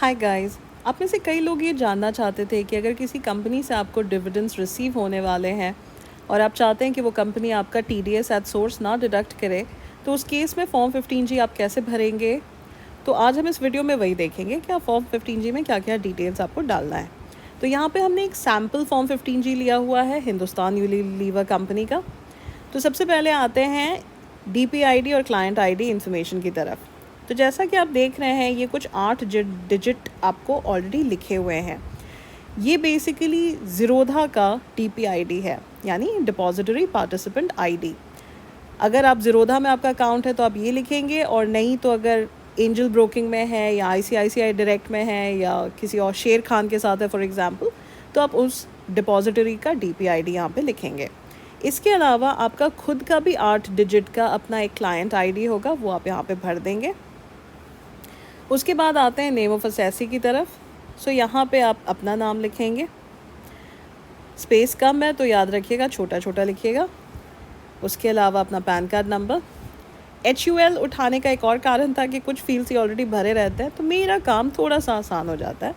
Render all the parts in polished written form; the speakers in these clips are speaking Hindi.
Hi guys. आप में से कई लोग ये जानना चाहते थे कि अगर किसी कंपनी से आपको डिविडेंड्स रिसीव होने वाले हैं और आप चाहते हैं कि वो कंपनी आपका TDS एट सोर्स ना डिडक्ट करे, तो उस केस में फॉर्म 15G आप कैसे भरेंगे। तो आज हम इस वीडियो में वही देखेंगे कि आप फॉर्म 15G में क्या क्या डिटेल्स आपको डालना है। तो यहाँ पे हमने एक सैम्पल फॉर्म 15G लिया हुआ है हिंदुस्तान यूनिलीवर कंपनी का। तो सबसे पहले आते हैं DPID और क्लाइंट ID इंफॉर्मेशन की तरफ। तो जैसा कि आप देख रहे हैं, ये कुछ 8 डिजिट आपको ऑलरेडी लिखे हुए हैं। ये बेसिकली ज़ीरोधा का DPID है, यानी डिपॉजिटरी पार्टिसिपेंट ID। अगर आप ज़ीरोधा में आपका अकाउंट है तो आप ये लिखेंगे, और नहीं तो अगर एंजल ब्रोकिंग में है या ICICI डायरेक्ट में है या किसी और शेर खान के साथ है फॉर एग्ज़ाम्पल, तो आप उस डिपॉजिटरी का DPID यहाँ पे लिखेंगे। इसके अलावा आपका खुद का भी 8 डिजिट का अपना एक क्लाइंट ID होगा, वो आप यहाँ पे भर देंगे। उसके बाद आते हैं नेम ऑफ असेसी की तरफ। सो यहाँ पे आप अपना नाम लिखेंगे। स्पेस कम है तो याद रखिएगा छोटा छोटा लिखिएगा। उसके अलावा अपना पैन कार्ड नंबर। HUL उठाने का एक और कारण था कि कुछ फील्ड्स ही ऑलरेडी भरे रहते हैं, तो मेरा काम थोड़ा सा आसान हो जाता है।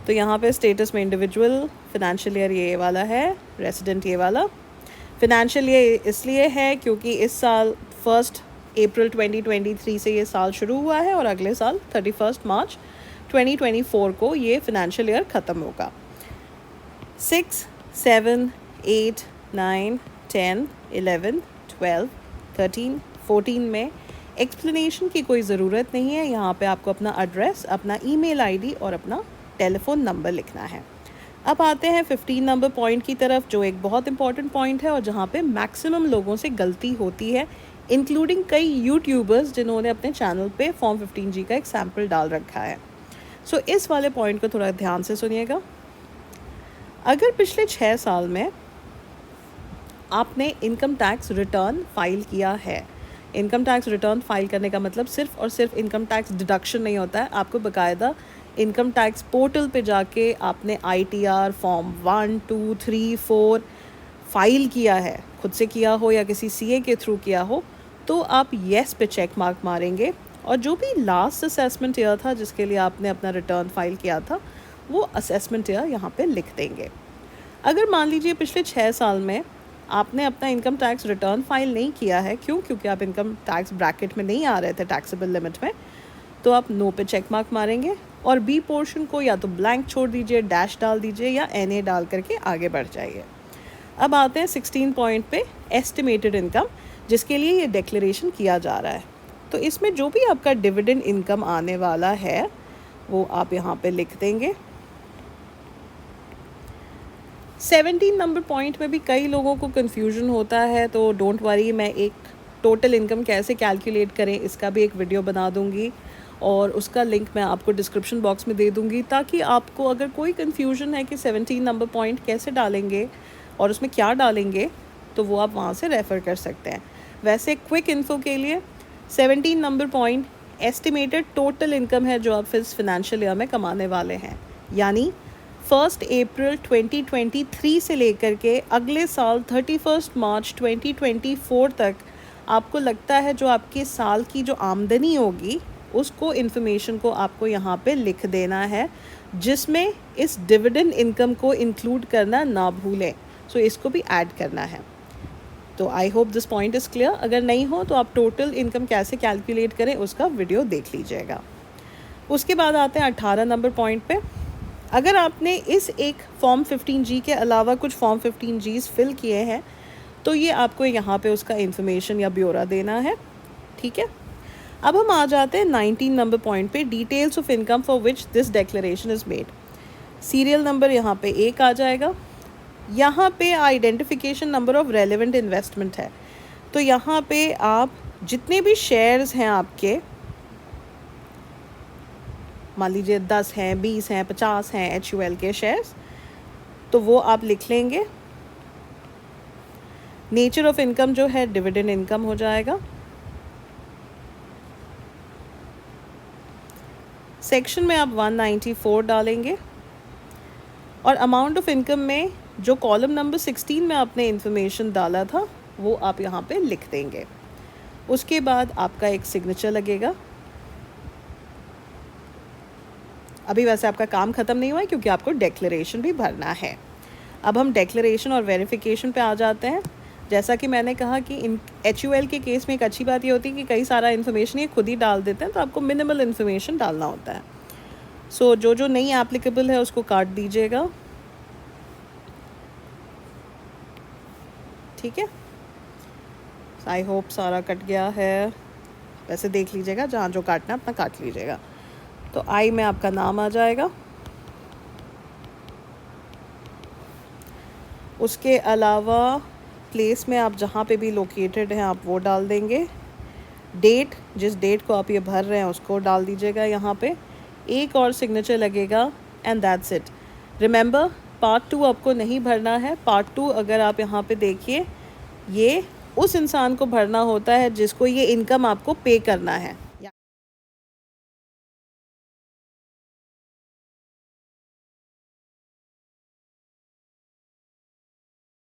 तो यहाँ पे स्टेटस में इंडिविजुअल, फिनेंशियल ईयर ये वाला है, रेसिडेंट ये वाला। फिनेंशियल ईयर इसलिए है क्योंकि इस साल 1 अप्रैल 2023 से ये साल शुरू हुआ है और अगले साल 31 मार्च 2024 को ये फिनेंशियल ईयर ख़त्म होगा। 6, 7, 8, 9, 10, 11, 12, 13, 14 में एक्सप्लेनेशन की कोई ज़रूरत नहीं है। यहाँ पे आपको अपना एड्रेस, अपना ईमेल ID और अपना टेलीफोन नंबर लिखना है। अब आते हैं 15 नंबर पॉइंट की तरफ, जो एक बहुत इंपॉर्टेंट पॉइंट है और जहाँ पे मैक्सिमम लोगों से गलती होती है, इंक्लूडिंग कई यूट्यूबर्स जिन्होंने अपने चैनल पे फॉर्म 15G का एक सैम्पल डाल रखा है। सो इस वाले पॉइंट को थोड़ा ध्यान से सुनिएगा। अगर पिछले 6 साल में आपने इनकम टैक्स रिटर्न फाइल किया है, इनकम टैक्स रिटर्न फाइल करने का मतलब सिर्फ और सिर्फ इनकम टैक्स डिडक्शन नहीं होता है। आपको बाकायदा इनकम टैक्स पोर्टल पे जाके आपने ITR फॉर्म 1, 2, 3, 4 फाइल किया है, खुद से किया हो या किसी CA के थ्रू किया हो, तो आप येस पे चेक मार्क मारेंगे। और जो भी लास्ट असेसमेंट ईयर था जिसके लिए आपने अपना रिटर्न फाइल किया था, वो असेसमेंट ईयर यहाँ पे लिख देंगे। अगर मान लीजिए पिछले 6 साल में आपने अपना इनकम टैक्स रिटर्न फाइल नहीं किया है, क्योंकि आप इनकम टैक्स ब्रैकेट में नहीं आ रहे थे टैक्सेबल लिमिट में, तो आप नो पे चेक मार्क मारेंगे और बी पोर्शन को या तो ब्लैंक छोड़ दीजिए, डैश डाल दीजिए या NA डाल करके आगे बढ़ जाइए। अब आते हैं 16 पॉइंट पे, एस्टिमेटेड इनकम, जिसके लिए ये डिक्लेरेशन किया जा रहा है। तो इसमें जो भी आपका डिविडेंड इनकम आने वाला है वो आप यहाँ पे लिख देंगे। 17 नंबर पॉइंट में भी कई लोगों को कन्फ्यूजन होता है, तो डोंट वरी, मैं एक टोटल इनकम कैसे कैलकुलेट करें इसका भी एक वीडियो बना दूंगी और उसका लिंक मैं आपको डिस्क्रिप्शन बॉक्स में दे दूंगी, ताकि आपको अगर कोई कन्फ्यूजन है कि 17 नंबर पॉइंट कैसे डालेंगे और उसमें क्या डालेंगे, तो वो आप वहाँ से रेफ़र कर सकते हैं। वैसे क्विक इन्फो के लिए 17 number point estimated total income है जो आप इस फिनेंशियल ईयर में कमाने वाले हैं, यानी 1 अप्रैल 2023 से लेकर के अगले साल 31 मार्च 2024 तक आपको लगता है जो आपके साल की जो आमदनी होगी उसको इन्फॉर्मेशन को आपको यहाँ पे लिख देना है, जिसमें इस डिविडेंड इनकम को इंक्लूड करना ना भूलें। सो इसको भी ऐड करना है। तो I hope this point is clear. अगर नहीं हो तो आप टोटल इनकम कैसे कैलकुलेट करें उसका वीडियो देख लीजिएगा। उसके बाद आते हैं 18 नंबर पॉइंट पे। अगर आपने इस एक फॉर्म 15G के अलावा कुछ फॉर्म 15Gs फिल किए हैं, तो ये आपको यहाँ पे उसका इन्फॉर्मेशन या ब्यौरा देना है, ठीक है। अब हम आ जाते हैं 19 नंबर पॉइंट पे, details of income for which this declaration is made. Serial number यहाँ पे 1 आ जाएगा। यहाँ पे identification number of relevant investment है, तो यहाँ पे आप जितने भी शेयर्स हैं आपके, मान लीजिए 10 हैं, 20 हैं, 50 हैं HUL के शेयर्स, तो वो आप लिख लेंगे। नेचर ऑफ इनकम जो है डिविडेंड इनकम हो जाएगा। सेक्शन में आप 194 डालेंगे और अमाउंट ऑफ इनकम में जो कॉलम नंबर 16 में आपने इंफॉर्मेशन डाला था वो आप यहाँ पे लिख देंगे। उसके बाद आपका एक सिग्नेचर लगेगा। अभी वैसे आपका काम ख़त्म नहीं हुआ है क्योंकि आपको डिक्लेरेशन भी भरना है। अब हम डिक्लेरेशन और वेरिफिकेशन पे आ जाते हैं। जैसा कि मैंने कहा कि इन HUL के केस में एक अच्छी बात ये होती है कि कई सारा इन्फॉर्मेशन ये खुद ही डाल देते हैं, तो आपको मिनिमल इन्फॉर्मेशन डालना होता है। सो जो नहीं एप्लीकेबल है उसको काट दीजिएगा, ठीक है। आई होप सारा कट गया है। वैसे देख लीजिएगा, जहाँ जो काटना है अपना काट लीजिएगा। तो आई में आपका नाम आ जाएगा। उसके अलावा प्लेस में आप जहाँ पे भी लोकेटेड हैं आप वो डाल देंगे। डेट, जिस डेट को आप ये भर रहे हैं उसको डाल दीजिएगा यहाँ पे। एक और सिग्नेचर लगेगा and that's it. Remember, part 2 आपको नहीं भरना है। पार्ट 2 अगर आप यहाँ पे देखिए, ये उस इंसान को भरना होता है जिसको ये इनकम आपको पे करना है।